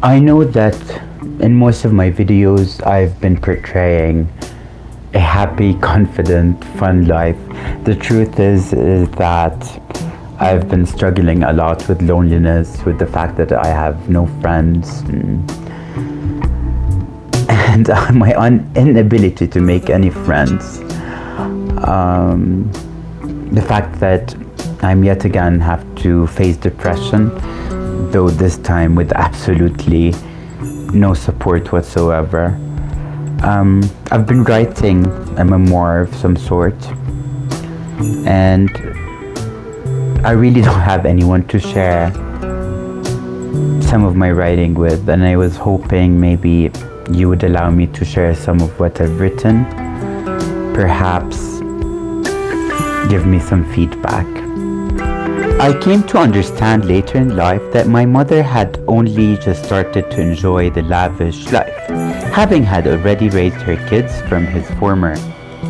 I know that in most of my videos I've been portraying a happy, confident, fun life. The truth is that I've been struggling a lot with loneliness, with the fact that I have no friends, and my inability to make any friends. The fact that I'm yet again have to face depression, though this time with absolutely no support whatsoever. I've been writing a memoir of some sort, and I really don't have anyone to share some of my writing with, and I was hoping maybe you would allow me to share some of what I've written. Perhaps give me some feedback. I came to understand later in life that my mother had only just started to enjoy the lavish life, having had already raised her kids from his former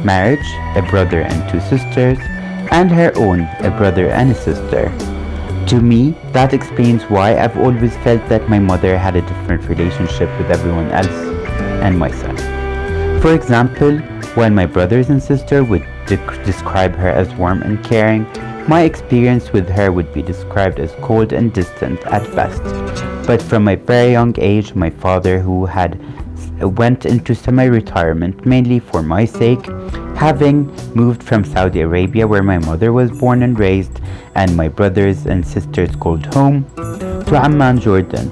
marriage, a brother and two sisters, and her own, a brother and a sister. To me, that explains why I've always felt that my mother had a different relationship with everyone else and myself. For example, while my brothers and sister would describe her as warm and caring, my experience with her would be described as cold and distant at best. But from a very young age, my father, who had went into semi-retirement mainly for my sake, having moved from Saudi Arabia where my mother was born and raised, and my brothers and sisters called home, to Amman, Jordan,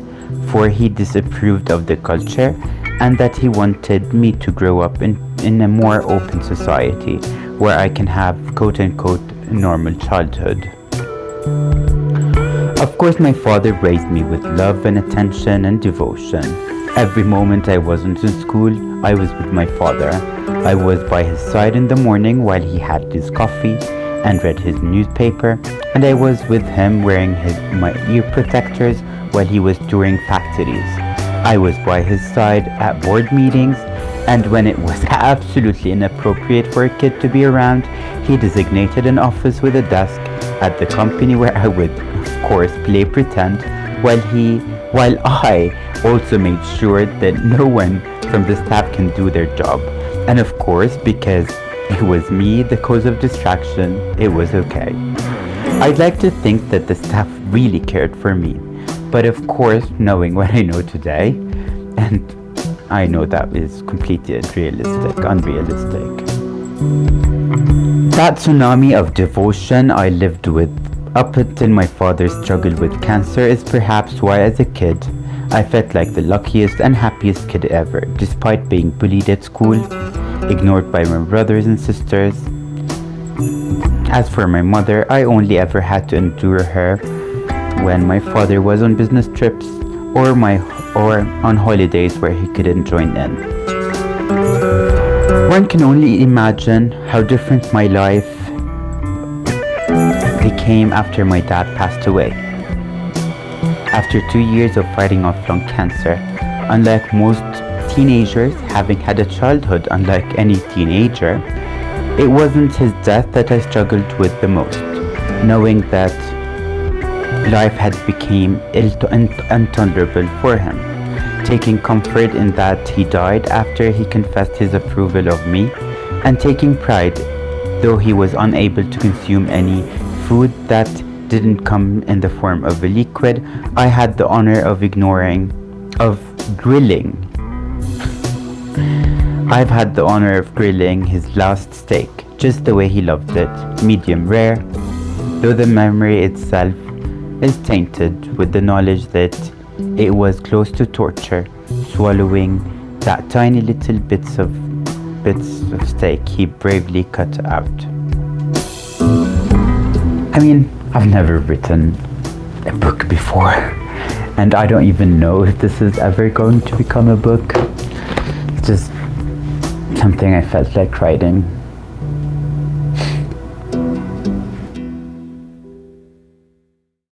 for he disapproved of the culture and that he wanted me to grow up in a more open society where I can have quote-unquote normal childhood. Of course, my father raised me with love and attention and devotion. Every moment I wasn't in school, I was with my father. I was by his side in the morning while he had his coffee and read his newspaper, and I was with him wearing my ear protectors while he was touring factories. I was by his side at board meetings, and when it was absolutely inappropriate for a kid to be around, he designated an office with a desk at the company where I would, of course, play pretend, while I also made sure that no one from the staff can do their job. And of course, because it was me, the cause of distraction, it was okay. I'd like to think that the staff really cared for me, but of course, knowing what I know today, and I know that is completely unrealistic. That tsunami of devotion I lived with up until my father's struggle with cancer is perhaps why as a kid I felt like the luckiest and happiest kid ever, despite being bullied at school, ignored by my brothers and sisters. As for my mother, I only ever had to endure her when my father was on business trips or on holidays where he couldn't join in. One can only imagine how different my life became after my dad passed away. After 2 years of fighting off lung cancer, unlike most teenagers, having had a childhood unlike any teenager, it wasn't his death that I struggled with the most, knowing that life had become intolerable for him, taking comfort in that he died after he confessed his approval of me, and taking pride, though he was unable to consume any food that didn't come in the form of a liquid, I had the honor of grilling. I've had the honor of grilling his last steak, just the way he loved it, medium rare, though the memory itself is tainted with the knowledge that it was close to torture, swallowing that tiny little bits of steak he bravely cut out. I mean, I've never written a book before, and I don't even know if this is ever going to become a book. It's just something I felt like writing.